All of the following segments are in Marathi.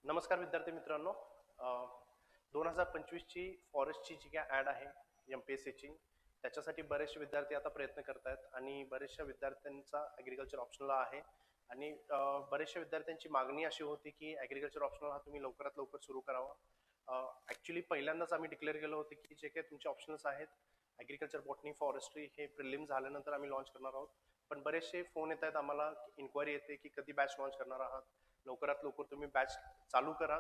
नमस्कार विद्यार्थी मित्रांनो. 2025ची फॉरेस्टची जी काय ॲड आहे MPSCची, त्याच्यासाठी बरेचसे विद्यार्थी आता प्रयत्न करत आहेत आणि बऱ्याचशा विद्यार्थ्यांचा ॲग्रिकल्चर ऑप्शनल आहे आणि बऱ्याचशा विद्यार्थ्यांची मागणी अशी होती की ॲग्रिकल्चर ऑप्शनल हा तुम्ही लवकरात लवकर सुरू करावा. ॲक्च्युली पहिल्यांदाच आम्ही डिक्लेअर केलं होतं की जे काही तुमचे ऑप्शनल्स आहेत ॲग्रिकल्चर, बॉटनी, फॉरेस्ट्री हे प्रिलिम झाल्यानंतर आम्ही लॉन्च करणार आहोत. पण बरेचसे फोन येत आहेत आम्हाला, इन्क्वायरी येते की कधी बॅच लॉन्च करणार आहात, लवकरात लवकर तुम्ही बॅच चालू करा.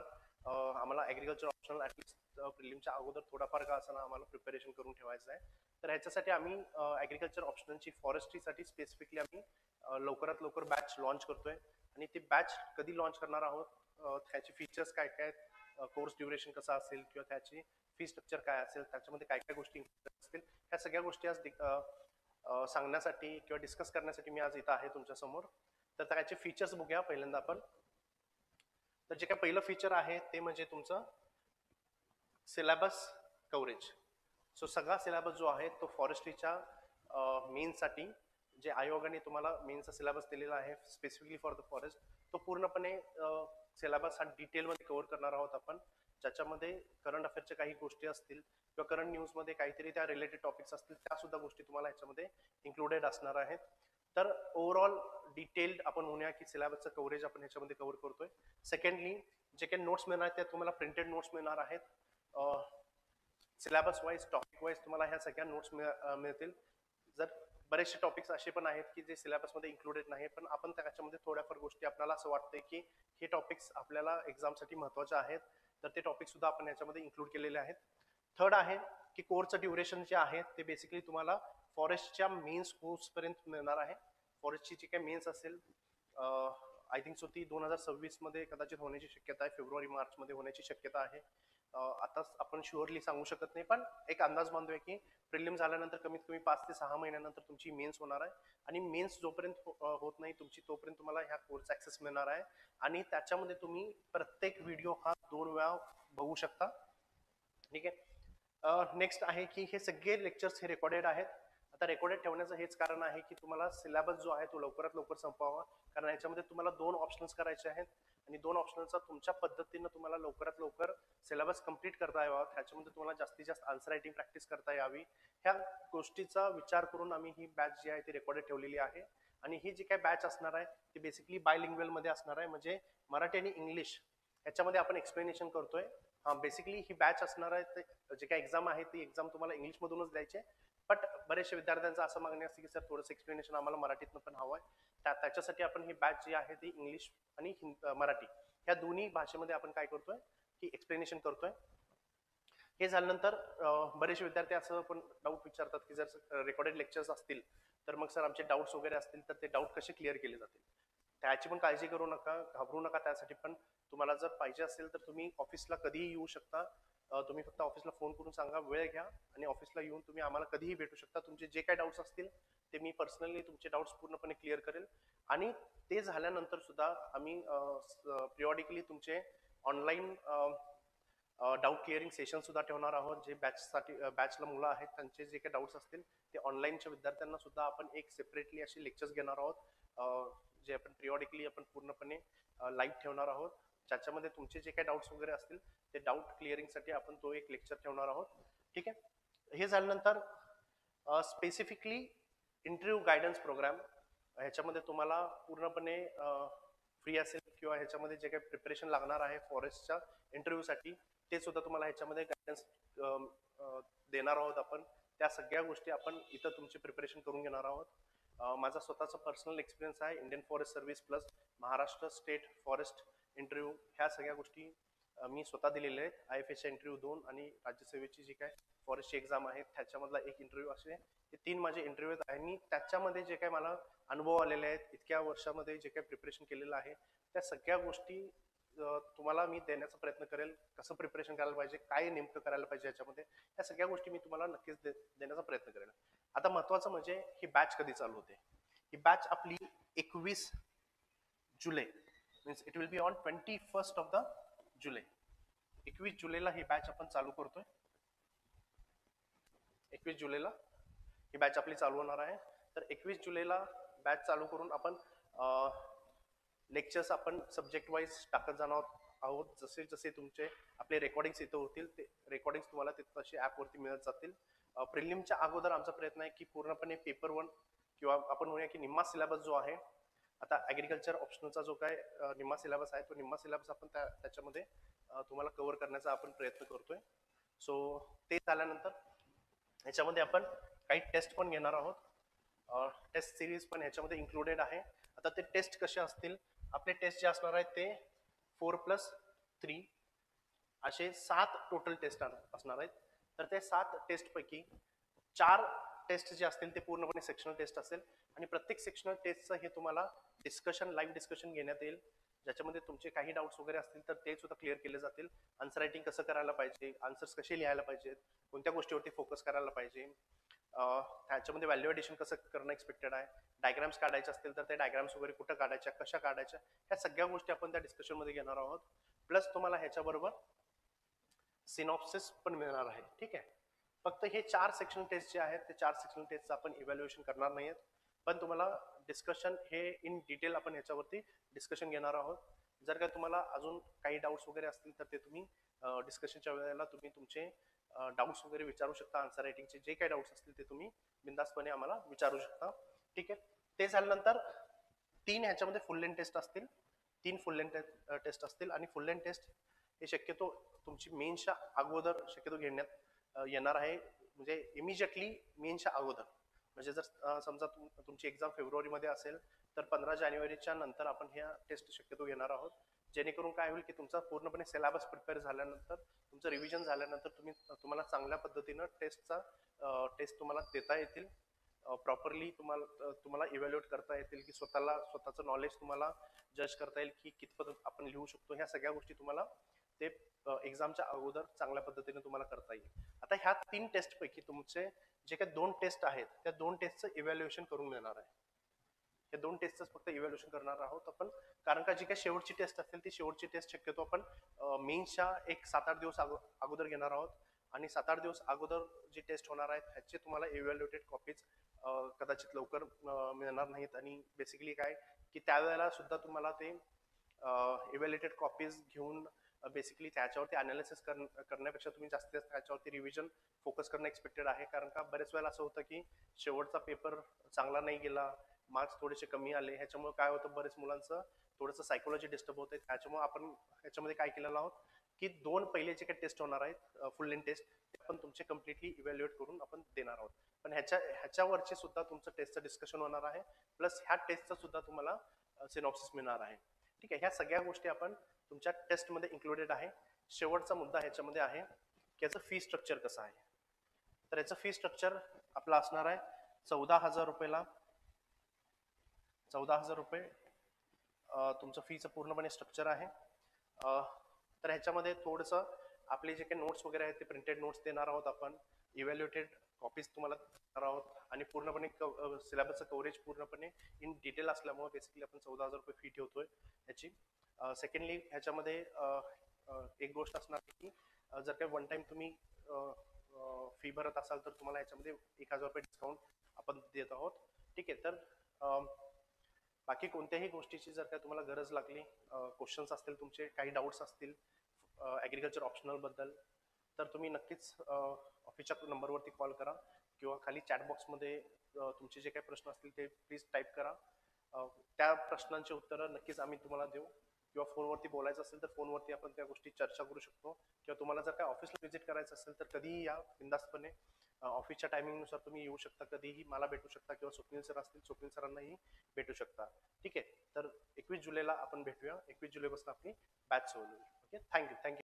आम्हाला ॲग्रिकल्चर ऑप्शनल ॲटलिस्ट प्रिलिमच्या अगोदर थोडाफार का असताना आम्हाला प्रिपरेशन करून ठेवायचं आहे. तर ह्याच्यासाठी आम्ही ॲग्रिकल्चर ऑप्शनलची फॉरेस्ट्रीसाठी स्पेसिफिकली आम्ही लवकरात लवकर बॅच लॉन्च करतोय. आणि ती बॅच कधी लॉन्च करणार आहोत, त्याचे फीचर्स काय काय, कोर्स ड्युरेशन कसा असेल किंवा त्याची फी स्ट्रक्चर काय असेल, त्याच्यामध्ये काय काय गोष्टी असतील, ह्या सगळ्या गोष्टी आज सांगण्यासाठी किंवा डिस्कस करण्यासाठी मी आज इथं आहे तुमच्यासमोर. तर त्याचे फीचर्स बघूया पहिल्यांदा आपण. तर जे काय पहिलं फीचर आहे ते म्हणजे तुमचं सिलेबस कव्हरेज. सो सगळा सिलेबस जो आहे तो फॉरेस्ट्रीच्या मेन्ससाठी जे आयोगाने तुम्हाला मेन्सचा सिलेबस दिलेला आहे स्पेसिफिकली फॉर द फॉरेस्ट, तो पूर्णपणे सिलेबस हा डिटेलमध्ये कव्हर करणार आहोत आपण. ज्याच्यामध्ये करंट अफेअरच्या काही गोष्टी असतील किंवा करंट न्यूजमध्ये काहीतरी त्या रिलेटेड टॉपिक्स असतील, त्या सुद्धा गोष्टी तुम्हाला ह्याच्यामध्ये इन्क्लुडेड असणार आहेत. तर ओव्हरऑल डिटेल्ड आपण म्हणूया की सिलेबसचं कव्हरेज आपण ह्याच्यामध्ये कव्हर करतोय. सेकंडली, जे काही नोट्स मिळणार आहेत त्या तुम्हाला प्रिंटेड नोट्स मिळणार आहेत. सिलेबस वाईज, टॉपिक वाईज तुम्हाला ह्या सगळ्या नोट्स मिळतील. जर बरेचसे टॉपिक्स असे पण आहेत की जे सिलेबसमध्ये इन्क्लुडेड नाही, पण आपण त्याच्यामध्ये थोड्याफार गोष्टी आपल्याला असं वाटतंय की हे टॉपिक्स आपल्याला एक्झामसाठी महत्त्वाचे आहेत, तर ते टॉपिक सुद्धा आपण याच्यामध्ये इन्क्लूड केलेले आहेत. थर्ड आहे की कोर्सचं ड्युरेशन जे आहे ते बेसिकली तुम्हाला फॉरेस्टच्या मेन्स कोर्सपर्यंत मिळणार आहे. फॉरेस्टची जी काही मेन्स असेल, आय थिंक सो ती 2026 मध्ये कदाचित होण्याची शक्यता आहे, फेब्रुवारी मार्चमध्ये होण्याची शक्यता आहे. आता आपण शुअरली सांगू शकत नाही, पण एक अंदाज बांधूया की प्रिलिम झाल्यानंतर कमीत कमी 5 ते 6 महिन्यानंतर तुमची मेन्स होणार आहे. आणि मेन्स जोपर्यंत होत नाही तुमची, तोपर्यंत तुम्हाला ह्या कोर्स ऍक्सेस मिळणार आहे. आणि त्याच्यामध्ये तुम्ही प्रत्येक व्हिडिओ हा 2 वेळा बघू शकता. ठीक आहे. नेक्स्ट आहे की हे सगळे लेक्चर्स हे रेकॉर्डेड आहेत. आता रेकॉर्डेड ठेवण्याचं हेच कारण आहे की तुम्हाला सिलेबस जो आहे तो लवकरात लवकर संपवावा, कारण याच्यामध्ये तुम्हाला 2 ऑप्शन्स करायचे आहेत आणि 2 ऑप्शनलचा तुमच्या पद्धतीनं तुम्हाला लवकरात लवकर सिलेबस कंप्लीट करता यावा. त्याच्यामध्ये तुम्हाला जास्तीत जास्त आन्सर रायटिंग प्रॅक्टिस करता यावी. ह्या गोष्टीचा विचार करून आम्ही ही बॅच जी आहे ती रेकॉर्डेड ठेवलेली आहे. आणि ही जी काय बॅच असणार आहे ती बेसिकली बायलिंग्वल मध्ये असणार आहे, म्हणजे मराठी आणि इंग्लिश याच्यामध्ये आपण एक्सप्लेनेशन करतोय. बेसिकली ही बॅच असणार आहे, जे काही एक्झाम आहे ती एक्झाम तुम्हाला इंग्लिशमधूनच द्यायची आहे. बट बऱ्याचशा विद्यार्थ्यांचं असं मागणी असते की सर थोडंसं एक्सप्लेनेशन आम्हाला मराठीतनं पण हवं आहे. त्याच्यासाठी आपण ही बॅच जी आहे ती इंग्लिश आणि मराठी ह्या दोन्ही भाषेमध्ये आपण काय करतोय की एक्सप्लेनेशन करतोय. हे झाल्यानंतर बरेचसे विद्यार्थी असं पण डाऊट विचारतात की जर रेकॉर्डेड लेक्चर्स असतील तर मग सर आमचे डाऊट्स वगैरे असतील तर ते डाऊट कसे क्लिअर केले जातील. त्याची पण काळजी करू नका, घाबरू नका. त्यासाठी पण तुम्हाला जर पाहिजे असेल तर तुम्ही ऑफिसला कधीही येऊ शकता. तुम्ही फक्त ऑफिसला फोन करून सांगा, वेळ घ्या आणि ऑफिसला येऊन तुम्ही आम्हाला कधीही भेटू शकता. तुमचे जे काही डाऊट्स असतील ते मी पर्सनली तुमचे डाऊट्स पूर्णपणे क्लिअर करेल. आणि ते झाल्यानंतर सुद्धा आम्ही पिरियॉडिकली तुमचे ऑनलाईन डाऊट क्लिअरिंग सेशन सुद्धा ठेवणार आहोत. जे बॅचला मुलं आहेत त्यांचे जे काही डाऊट्स असतील ते ऑनलाईनच्या विद्यार्थ्यांना सुद्धा आपण एक सेपरेटली असे लेक्चर्स घेणार आहोत, जे आपण पिरियॉडिकली आपण पूर्णपणे लाईव्ह ठेवणार आहोत. ज्याच्यामध्ये तुमचे जे काही डाऊट्स वगैरे असतील ते डाऊट क्लिअरिंगसाठी आपण तो एक लेक्चर ठेवणार आहोत. ठीक आहे. हे झाल्यानंतर स्पेसिफिकली इंटरव्ह्यू गायडन्स प्रोग्राम, ह्याच्यामध्ये तुम्हाला पूर्णपणे फ्री असेल किंवा ह्याच्यामध्ये जे काही प्रिपरेशन लागणार आहे फॉरेस्टच्या इंटरव्ह्यूसाठी ते सुद्धा तुम्हाला ह्याच्यामध्ये गायडन्स देणार आहोत आपण. त्या सगळ्या गोष्टी आपण इथं तुमची प्रिपरेशन करून घेणार आहोत. माझा स्वतःचा पर्सनल एक्सपिरियन्स आहे. Indian forest service plus Maharashtra state forest interview ह्या सगळ्या गोष्टी मी स्वतः दिलेल्या आहेत. IFSचा इंटरव्ह्यू 2 आणि राज्यसेवेची जी काय फॉरेस्टची एक्झाम आहे त्याच्यामधला एक इंटरव्ह्यू, असे हे 3 माझे इंटरव्ह्यू आहेत. आणि त्याच्यामध्ये जे काही मला अनुभव आलेले आहेत, इतक्या वर्षामध्ये जे काही प्रिपरेशन केलेलं आहे त्या सगळ्या गोष्टी तुम्हाला मी देण्याचा प्रयत्न करेल. कसं प्रिपरेशन करायला पाहिजे, काय नेमकं करायला पाहिजे याच्यामध्ये, या सगळ्या गोष्टी मी तुम्हाला नक्कीच देण्याचा प्रयत्न करेल. आता महत्वाचं म्हणजे ही बॅच कधी चालू होते. ही बॅच आपली 21 जुलै, means it will be on 21st of the July. 21 जुलैला ही बॅच आपण चालू करतोय. 21 जुलैला ही बॅच आपली चालू होणार आहे. तर 21 जुलैला बॅच चालू करून आपण लेक्चर्स आपण सब्जेक्ट वाईज टाकत जाणार आहोत. आहोत. जसे जसे तुमचे आपले रेकॉर्डिंग्स इथं होतील ते रेकॉर्डिंग्स तुम्हाला ते तसे ॲपवरती मिळत जातील. प्रिलिमच्या अगोदर आमचा प्रयत्न आहे की पूर्णपणे पेपर 1 किंवा आपण म्हणूया की निम्मा सिलेबस जो आहे, आता ॲग्रिकल्चर ऑप्शनलचा जो काय निम्मा सिलेबस आहे, तो निम्मा सिलेबस आपण त्याच्यामध्ये तुम्हाला कव्हर करण्याचा आपण प्रयत्न करतोय. सो ते झाल्यानंतर ह्याच्यामध्ये आपण काही टेस्ट पण घेणार आहोत. टेस्ट सिरीज पण ह्याच्यामध्ये इन्क्लुडेड आहे. आता ते टेस्ट कसे असतील, आपले टेस्ट जे असणार आहेत ते 4+3 असे 7 टोटल टेस्ट असणार आहेत. तर ते 7 टेस्टपैकी 4 टेस्ट जे असतील ते पूर्णपणे सेक्शनल टेस्ट असेल आणि प्रत्येक सेक्शनल टेस्टचं हे तुम्हाला लाईव्ह डिस्कशन घेण्यात येईल, ज्याच्यामध्ये तुमचे काही डाऊट्स वगैरे असतील तर ते सुद्धा क्लिअर केले जातील. आन्सर रायटिंग कसं करायला पाहिजे, आन्सर्स कसे लिहायला पाहिजेत, कोणत्या गोष्टीवरती फोकस करायला पाहिजे, त्याच्यामध्ये व्हॅल्युएडेशन कसं करणं एक्सपेक्टेड आहे, डायग्राम्स काढायचे असतील तर ते डायग्राम्स वगैरे कुठं काढायच्या, कशा काढायच्या, ह्या सगळ्या गोष्टी आपण त्या डिस्कशनमध्ये घेणार आहोत. प्लस तुम्हाला ह्याच्याबरोबर सिनॉप्सिस पण मिळणार आहे. ठीक आहे. फक्त हे 4 सेक्शन टेस्ट जे आहेत ते 4 सेक्शन टेस्टचं आपण इव्हॅल्युएशन करणार नाहीत, पण तुम्हाला डिस्कशन हे इन डिटेल आपण ह्याच्यावरती डिस्कशन घेणार आहोत. जर का तुम्हाला अजून काही डाऊट्स वगैरे असतील तर ते तुम्ही डिस्कशनच्या वेळेला तुम्ही तुमचे डाऊट्स वगैरे विचारू शकता. आन्सर रायटिंगचे जे काही डाऊट्स असतील ते तुम्ही बिंदासपणे आम्हाला विचारू शकता. ठीक आहे. ते झाल्यानंतर 3 ह्याच्यामध्ये फुल लेंथ टेस्ट असतील. 3 फुल लेंथ टेस्ट असतील आणि फुल लेंथ टेस्ट हे शक्यतो तुमची मेन्सच्या अगोदर शक्यतो घेण्यात येणार आहे, म्हणजे इमिजिएटली मेन्सच्या अगोदर. म्हणजे जर समजा तुमची एक्झाम फेब्रुवारीमध्ये असेल तर 15 जानेवारीच्या नंतर आपण ह्या टेस्ट शक्यतो घेणार आहोत, जेणेकरून काय होईल की तुमचा पूर्णपणे सिलेबस प्रिपेअर झाल्यानंतर, तुमचं रिव्हिजन झाल्यानंतर तुम्हाला चांगल्या पद्धतीनं टेस्ट तुम्हाला देता येतील. प्रॉपरली तुम्हाला इव्हॅल्युएट करता येतील की स्वतःचं नॉलेज तुम्हाला जज करता येईल की कितपत आपण लिहू शकतो. ह्या सगळ्या गोष्टी तुम्हाला ते एक्झामच्या अगोदर चांगल्या पद्धतीने तुम्हाला करता येईल. आता ह्या 3 टेस्टपैकी तुमचे जे काही 2 टेस्ट आहेत त्या 2 टेस्टचं इव्हॅल्युएशन करून देणार आहे. हे 2 टेस्टचं फक्त इव्हॅल्युएशन करणार आहोत आपण, कारण का जी काही शेवटची टेस्ट असेल ती शेवटची टेस्ट शक्यतो आपण मेन्सच्या एक 7-8 दिवस अगोदर घेणार आहोत आणि 7-8 दिवस अगोदर जी टेस्ट होणार आहेत ह्याचे तुम्हाला इव्हॅल्युएटेड कॉपीज कदाचित लवकर मिळणार नाहीत. आणि बेसिकली काय की त्यावेळेला सुद्धा तुम्हाला ते इव्हॅल्युएटेड कॉपीज घेऊन बेसिकली त्याच्यावरती अनालिसिस करण्यापेक्षा तुम्ही जास्तीत जास्त त्याच्यावरती रिव्हिजन फोकस करणं एक्सपेक्टेड आहे. कारण का बरेच वेळेला असं होतं की शेवटचा पेपर चांगला नाही गेला, मार्क्स थोडेसे कमी आले, ह्याच्यामुळे काय होतं बरेच मुलांचं थोडंसं सायकोलॉजी डिस्टर्ब होते. त्याच्यामुळे आपण ह्याच्यामध्ये काय केलेलं आहोत की 2 पहिले जे काही टेस्ट होणार आहेत फुल लेंथ टेस्ट ते आपण तुमचे कम्प्लिटली इव्हॅल्युएट करून आपण देणार आहोत. पण ह्याच्यावरचे सुद्धा तुमचं टेस्टचं डिस्कशन होणार आहे, प्लस ह्या टेस्टचं सुद्धा तुम्हाला सिनॉप्सिस मिळणार आहे. ठीक आहे. ह्या सगळ्या गोष्टी आपण तुमच्या टेस्टमध्ये इन्क्लुडेड आहे. शेवटचा मुद्दा ह्याच्यामध्ये आहे की याचं फी स्ट्रक्चर कसं आहे. तर याचं फी स्ट्रक्चर आपलं असणार आहे 14,000 रुपयाला. 14,000 रुपये तुमचं फीचं पूर्णपणे स्ट्रक्चर आहे. तर ह्याच्यामध्ये थोडंसं आपले जे काही नोट्स वगैरे आहेत ते प्रिंटेड नोट्स देणार आहोत आपण, इव्हॅल्युएटेड कॉपीज तुम्हाला देणार आहोत आणि पूर्णपणे सिलेबसचं कव्हरेज पूर्णपणे इन डिटेल असल्यामुळे बेसिकली आपण 14,000 रुपये फी ठेवतोय ह्याची. सेकंडली ह्याच्यामध्ये एक गोष्ट असणार की जर काही वन टाइम तुम्ही फी भरत असाल तर तुम्हाला ह्याच्यामध्ये 1,000 रुपये डिस्काउंट आपण देत आहोत. ठीक आहे. तर बाकी कोणत्याही गोष्टीची जर काय तुम्हाला गरज लागली, क्वेश्चन्स असतील तुमचे, काही डाऊट्स असतील ॲग्रिकल्चर ऑप्शनलबद्दल, तर तुम्ही नक्कीच ऑफिसच्या नंबरवरती कॉल करा किंवा खाली चॅटबॉक्समध्ये तुमचे जे काही प्रश्न असतील ते प्लीज टाईप करा. त्या प्रश्नांची उत्तरं नक्कीच आम्ही तुम्हाला देऊ, किंवा फोनवरती बोलायचं असेल तर फोनवरती आपण त्या गोष्टी चर्चा करू शकतो. किंवा तुम्हाला जर काय ऑफिसला व्हिजिट करायचं असेल तर कधीही या बिंदास्तपणे. ऑफिसच्या टायमिंगनुसार तुम्ही येऊ शकता, कधीही मला भेटू शकता किंवा स्वप्नील सर असतील, स्वप्नील सरांनाही भेटू शकता. ठीक आहे. तर 21 जुलैला आपण भेटूया. 21 जुलैपासून आपली बॅच सुरू होईल. ओके. थँक्यू.